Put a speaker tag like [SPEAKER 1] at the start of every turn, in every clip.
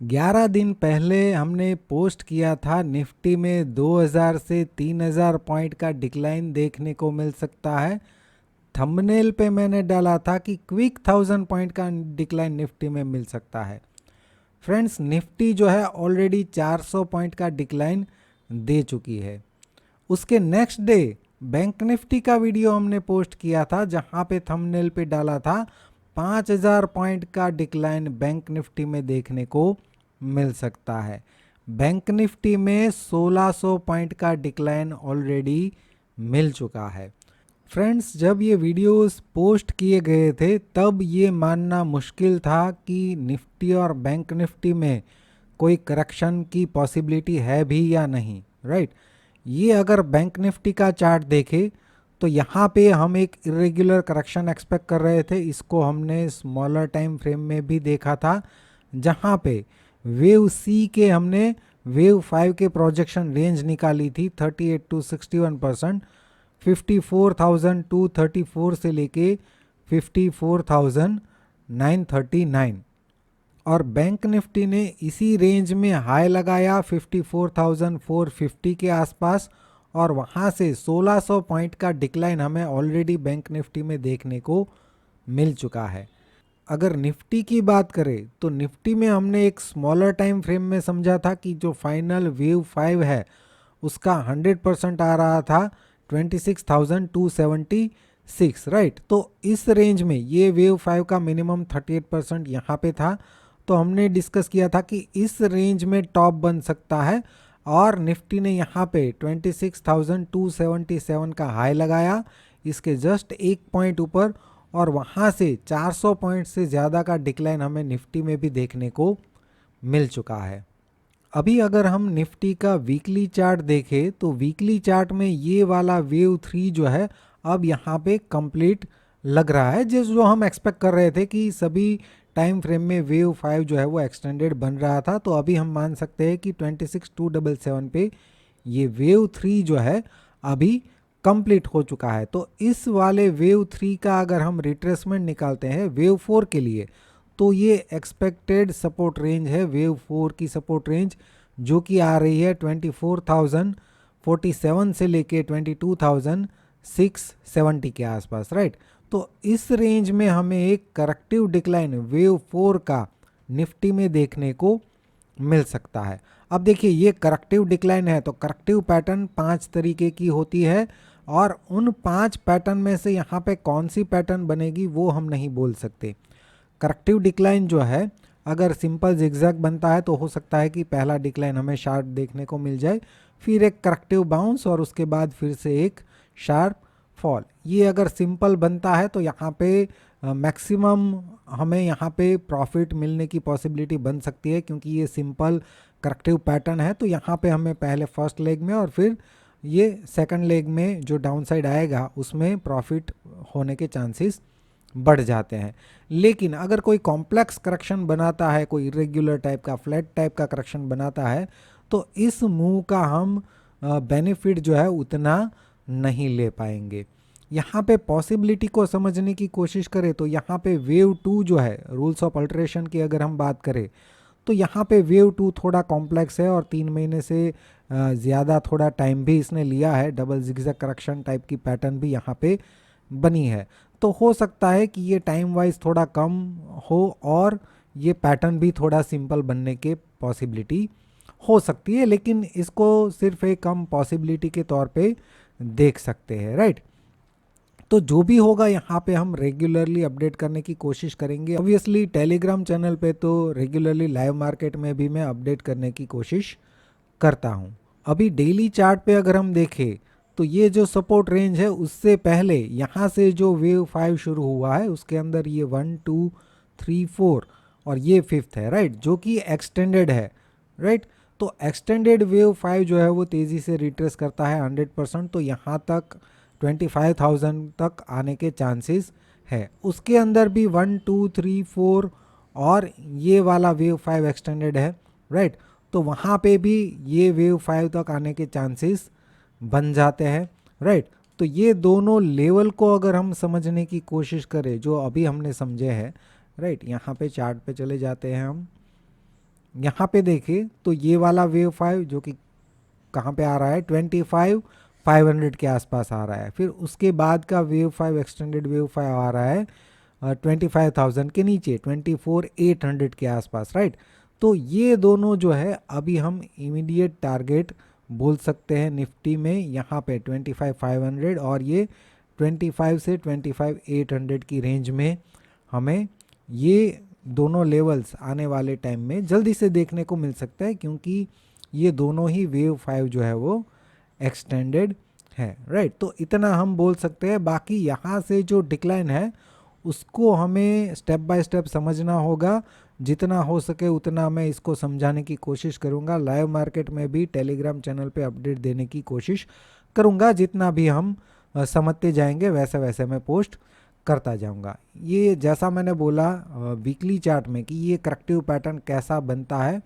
[SPEAKER 1] 11 दिन पहले हमने पोस्ट किया था निफ्टी में 2000 से 3000 पॉइंट का डिक्लाइन देखने को मिल सकता है। थंबनेल पे मैंने डाला था कि क्विक 1000 पॉइंट का डिक्लाइन निफ्टी में मिल सकता है। फ्रेंड्स, निफ्टी जो है ऑलरेडी 400 पॉइंट का डिक्लाइन दे चुकी है। उसके नेक्स्ट डे बैंक निफ्टी का वीडियो हमने पोस्ट किया था, जहां पे थंबनेल पे डाला था 5000 पॉइंट का डिक्लाइन बैंक निफ्टी में देखने को मिल सकता है। बैंक निफ्टी में 1600 पॉइंट का डिक्लाइन ऑलरेडी मिल चुका है। फ्रेंड्स, जब ये वीडियोस पोस्ट किए गए थे तब ये मानना मुश्किल था कि निफ्टी और बैंक निफ्टी में कोई करेक्शन की पॉसिबिलिटी है भी या नहीं, राइट। ये अगर बैंक निफ्टी का चार्ट देखे तो यहाँ पे हम एक इरेगुलर करेक्शन एक्सपेक्ट कर रहे थे। इसको हमने स्मॉलर टाइम फ्रेम में भी देखा था, जहाँ पे वेव सी के हमने वेव 5 के प्रोजेक्शन रेंज निकाली थी 38 टू 61%, 54,234 से लेके 54,939। और बैंक निफ्टी ने इसी रेंज में हाई लगाया 54,450 के आसपास, और वहाँ से 1600 पॉइंट का डिक्लाइन हमें ऑलरेडी बैंक निफ्टी में देखने को मिल चुका है। अगर निफ्टी की बात करें तो निफ्टी में हमने एक स्मॉलर टाइम फ्रेम में समझा था कि जो फाइनल वेव 5 है उसका 100% आ रहा था 26,276, राइट। तो इस रेंज में ये वेव 5 का मिनिमम 38% यहाँ पे था। तो हमने डिस्कस किया था कि इस रेंज में टॉप बन सकता है, और निफ्टी ने यहाँ पे 26,277 का हाई लगाया इसके जस्ट एक पॉइंट ऊपर, और वहाँ से 400 पॉइंट से ज़्यादा का डिक्लाइन हमें निफ्टी में भी देखने को मिल चुका है। अभी अगर हम निफ्टी का वीकली चार्ट देखें तो वीकली चार्ट में ये वाला वेव 3 जो है अब यहाँ पे कंप्लीट लग रहा है, जो हम एक्सपेक्ट कर रहे थे कि सभी टाइम फ्रेम में वेव 5 जो है वो एक्सटेंडेड बन रहा था। तो अभी हम मान सकते हैं कि 26,277 पे ये वेव 3 जो है अभी कंप्लीट हो चुका है। तो इस वाले वेव 3 का अगर हम रिट्रेसमेंट निकालते हैं वेव 4 के लिए, तो ये एक्सपेक्टेड सपोर्ट रेंज है वेव 4 की सपोर्ट रेंज, जो कि आ रही है 24,047 से लेके 22,670 के आसपास, राइट। तो इस रेंज में हमें एक करेक्टिव डिक्लाइन वेव 4 का निफ्टी में देखने को मिल सकता है। अब देखिए, ये करेक्टिव डिक्लाइन है तो करेक्टिव पैटर्न 5 तरीके की होती है, और उन 5 पैटर्न में से यहाँ पे कौन सी पैटर्न बनेगी वो हम नहीं बोल सकते। करेक्टिव डिक्लाइन जो है अगर सिंपल जिगजैग बनता है तो हो सकता है कि पहला डिक्लाइन हमें शार्प देखने को मिल जाए, फिर एक करेक्टिव बाउंस, और उसके बाद फिर से एक शार्प फॉल। ये अगर सिंपल बनता है तो यहाँ पे मैक्सिमम हमें यहाँ पे प्रॉफिट मिलने की पॉसिबिलिटी बन सकती है, क्योंकि ये सिंपल करेक्टिव पैटर्न है। तो यहाँ पे हमें पहले फर्स्ट लेग में और फिर ये सेकंड लेग में जो डाउनसाइड आएगा उसमें प्रॉफिट होने के चांसेस बढ़ जाते हैं। लेकिन अगर कोई कॉम्प्लेक्स करेक्शन बनाता है, कोई इरेग्युलर टाइप का फ्लैट टाइप का करेक्शन बनाता है, तो इस मूव का हम बेनिफिट जो है उतना नहीं ले पाएंगे। यहाँ पे पॉसिबिलिटी को समझने की कोशिश करें तो यहाँ पे वेव 2 जो है, रूल्स ऑफ अल्टरेशन की अगर हम बात करें तो यहाँ पे वेव 2 थोड़ा कॉम्प्लेक्स है, और 3 महीने से ज़्यादा थोड़ा टाइम भी इसने लिया है। डबल जिगजैग करेक्शन टाइप की पैटर्न भी यहाँ पे बनी है। तो हो सकता है कि ये टाइम वाइज थोड़ा कम हो, और ये पैटर्न भी थोड़ा सिंपल बनने के पॉसिबिलिटी हो सकती है, लेकिन इसको सिर्फ एक कम पॉसिबिलिटी के तौर पे देख सकते हैं, राइट। तो जो भी होगा यहाँ पे हम रेगुलरली अपडेट करने की कोशिश करेंगे। ऑब्वियसली टेलीग्राम चैनल पे तो रेगुलरली लाइव मार्केट में भी मैं अपडेट करने की कोशिश करता हूँ। अभी डेली चार्ट पे अगर हम देखें तो ये जो सपोर्ट रेंज है उससे पहले यहाँ से जो वेव 5 शुरू हुआ है उसके अंदर ये 1 2 3 4 और ये 5th है, राइट, जो कि एक्सटेंडेड है, राइट। तो एक्सटेंडेड वेव 5 जो है वो तेज़ी से रिट्रेस करता है 100%। तो यहाँ तक 25,000 तक आने के चांसेस है। उसके अंदर भी 1 2 3 4 और ये वाला वेव 5 एक्सटेंडेड है, राइट। तो वहाँ पे भी ये वेव 5 तक आने के चांसेस बन जाते हैं, राइट। तो ये दोनों लेवल को अगर हम समझने की कोशिश करें जो अभी हमने समझे हैं, राइट, यहाँ पे चार्ट पे चले जाते हैं हम, यहाँ पे देखिए तो ये वाला वेव 5 जो कि कहाँ पे आ रहा है 25,500 के आसपास आ रहा है। फिर उसके बाद का वेव 5 एक्सटेंडेड वेव 5 आ रहा है 25,000 के नीचे 24,800 के आसपास, राइट। तो ये दोनों जो है अभी हम इमीडिएट टारगेट बोल सकते हैं निफ्टी में, यहाँ पे 25,500 और ये 25 से 25,800 की रेंज में हमें ये दोनों लेवल्स आने वाले टाइम में जल्दी से देखने को मिल सकता है, क्योंकि ये दोनों ही वेव 5 जो है वो एक्सटेंडेड है, राइट। तो इतना हम बोल सकते हैं। बाकी यहाँ से जो डिक्लाइन है उसको हमें स्टेप बाय स्टेप समझना होगा। जितना हो सके उतना मैं इसको समझाने की कोशिश करूँगा। लाइव मार्केट में भी टेलीग्राम चैनल पे अपडेट देने की कोशिश करूँगा। जितना भी हम समझते जाएंगे वैसे वैसे मैं पोस्ट करता जाऊँगा। ये जैसा मैंने बोला वीकली चार्ट में कि ये करेक्टिव पैटर्न कैसा बनता है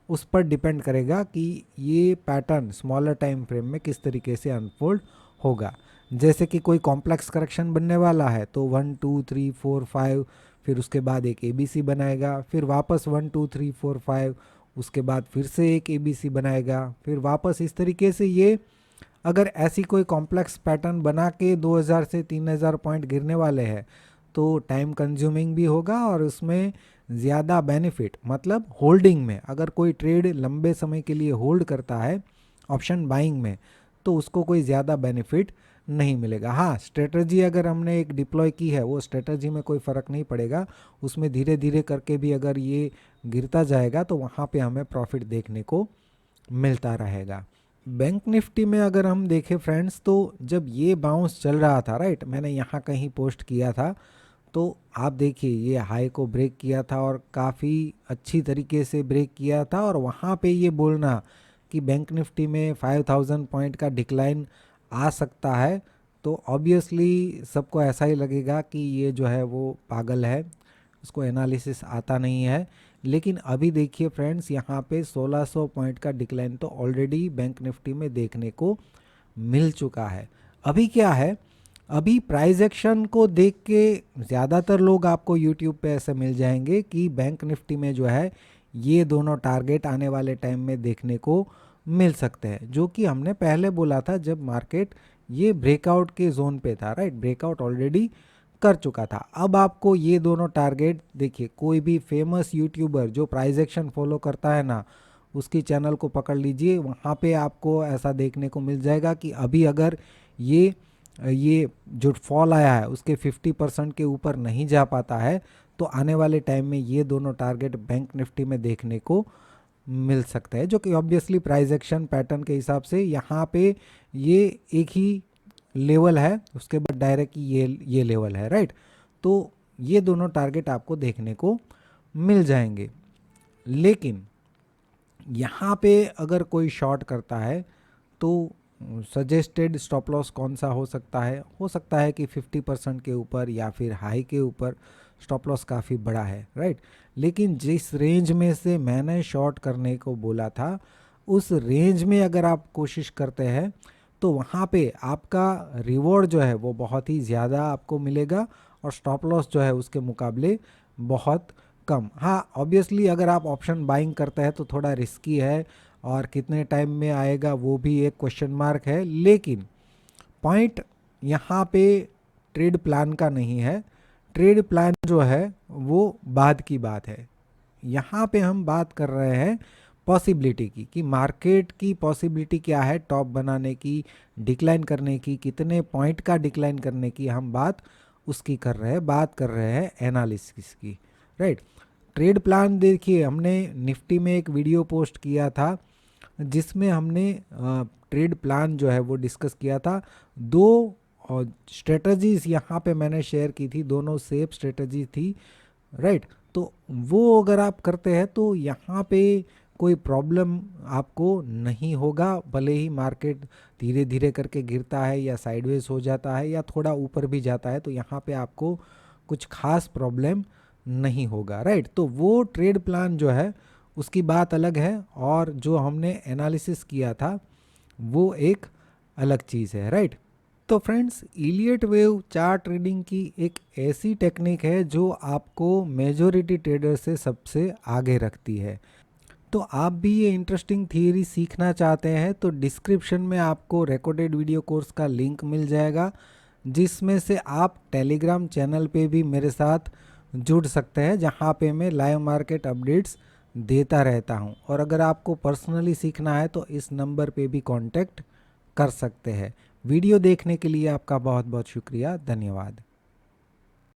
[SPEAKER 1] उस पर डिपेंड करेगा कि ये पैटर्न स्मॉलर टाइम फ्रेम में किस तरीके से अनफोल्ड होगा। जैसे कि कोई कॉम्प्लेक्स करेक्शन बनने वाला है तो 1 2 3 4 5, फिर उसके बाद एक ABC बनाएगा, फिर वापस 1 2 3 4 5, उसके बाद फिर से एक ABC बनाएगा, फिर वापस इस तरीके से। ये अगर ऐसी कोई कॉम्प्लेक्स पैटर्न बना के 2000 से 3000 पॉइंट गिरने वाले हैं तो टाइम कंज्यूमिंग भी होगा और उसमें ज़्यादा बेनिफिट, मतलब होल्डिंग में अगर कोई ट्रेड लंबे समय के लिए होल्ड करता है ऑप्शन बाइंग में तो उसको कोई ज़्यादा बेनिफिट नहीं मिलेगा। हाँ, स्ट्रेटजी अगर हमने एक डिप्लॉय की है वो स्ट्रेटजी में कोई फ़र्क नहीं पड़ेगा, उसमें धीरे धीरे करके भी अगर ये गिरता जाएगा तो वहाँ पे हमें प्रॉफिट देखने को मिलता रहेगा। बैंक निफ्टी में अगर हम देखें फ्रेंड्स तो जब ये बाउंस चल रहा था, राइट, मैंने यहाँ कहीं पोस्ट किया था तो आप देखिए ये हाई को ब्रेक किया था और काफ़ी अच्छी तरीके से ब्रेक किया था। और वहाँ पे ये बोलना कि बैंक निफ्टी में 5,000 पॉइंट का डिक्लाइन आ सकता है तो ऑब्वियसली सबको ऐसा ही लगेगा कि ये जो है वो पागल है, उसको एनालिसिस आता नहीं है। लेकिन अभी देखिए फ्रेंड्स यहाँ पे 1600 पॉइंट का डिक्लाइन तो ऑलरेडी बैंक निफ्टी में देखने को मिल चुका है। अभी क्या है, अभी प्राइस एक्शन को देख के ज़्यादातर लोग आपको यूट्यूब पे ऐसे मिल जाएंगे कि बैंक निफ्टी में जो है ये दोनों टारगेट आने वाले टाइम में देखने को मिल सकते हैं, जो कि हमने पहले बोला था जब मार्केट ये ब्रेकआउट के जोन पे था, राइट, ब्रेकआउट ऑलरेडी कर चुका था। अब आपको ये दोनों टारगेट देखिए, कोई भी फेमस यूट्यूबर जो प्राइस एक्शन फॉलो करता है ना उसकी चैनल को पकड़ लीजिए, वहाँ पे आपको ऐसा देखने को मिल जाएगा कि अभी अगर ये जो फॉल आया है उसके 50% के ऊपर नहीं जा पाता है तो आने वाले टाइम में ये दोनों टारगेट बैंक निफ्टी में देखने को मिल सकता है, जो कि ऑब्वियसली प्राइस एक्शन पैटर्न के हिसाब से यहाँ पे ये एक ही लेवल है, उसके बाद डायरेक्ट ये लेवल है, राइट। तो ये दोनों टारगेट आपको देखने को मिल जाएंगे। लेकिन यहाँ पे अगर कोई शॉर्ट करता है तो सजेस्टेड स्टॉप लॉस कौन सा हो सकता है? हो सकता है कि 50% के ऊपर या फिर हाई के ऊपर स्टॉप लॉस काफ़ी बड़ा है, राइट। लेकिन जिस रेंज में से मैंने शॉर्ट करने को बोला था उस रेंज में अगर आप कोशिश करते हैं तो वहाँ पे आपका रिवॉर्ड जो है वो बहुत ही ज़्यादा आपको मिलेगा और स्टॉप लॉस जो है उसके मुकाबले बहुत कम। हाँ, ऑब्वियसली अगर आप ऑप्शन बाइंग करते हैं तो थोड़ा रिस्की है और कितने टाइम में आएगा वो भी एक क्वेश्चन मार्क है। लेकिन पॉइंट यहाँ पे ट्रेड प्लान का नहीं है, ट्रेड प्लान जो है वो बाद की बात है। यहाँ पे हम बात कर रहे हैं पॉसिबिलिटी की कि मार्केट की पॉसिबिलिटी क्या है टॉप बनाने की, डिक्लाइन करने की, कितने पॉइंट का डिक्लाइन करने की हम बात उसकी कर रहे हैं, बात कर रहे हैं एनालिसिस की, राइट। ट्रेड प्लान देखिए, हमने निफ्टी में एक वीडियो पोस्ट किया था जिसमें हमने ट्रेड प्लान जो है वो डिस्कस किया था। दो स्ट्रेटजीज यहाँ पे मैंने शेयर की थी, दोनों सेफ स्ट्रेटजी थी, राइट। तो वो अगर आप करते हैं तो यहाँ पे कोई प्रॉब्लम आपको नहीं होगा, भले ही मार्केट धीरे धीरे करके गिरता है या साइडवेज हो जाता है या थोड़ा ऊपर भी जाता है तो यहाँ पे आपको कुछ खास प्रॉब्लम नहीं होगा, राइट। तो वो ट्रेड प्लान जो है उसकी बात अलग है और जो हमने एनालिसिस किया था वो एक अलग चीज़ है, राइट। तो friends, Elliot wave chart trading की एक ऐसी टेक्निक है जो आपको मेजॉरिटी ट्रेडर से सबसे आगे रखती है। तो आप भी ये इंटरेस्टिंग थियरी सीखना चाहते हैं तो डिस्क्रिप्शन में आपको रिकॉर्डेड वीडियो कोर्स का लिंक मिल जाएगा, जिसमें से आप टेलीग्राम चैनल पे भी मेरे साथ जुड़ सकते हैं, जहाँ पे मैं लाइव मार्केट अपडेट्स देता रहता हूँ। और अगर आपको पर्सनली सीखना है तो इस नंबर पे भी कांटेक्ट कर सकते हैं। वीडियो देखने के लिए आपका बहुत बहुत शुक्रिया, धन्यवाद।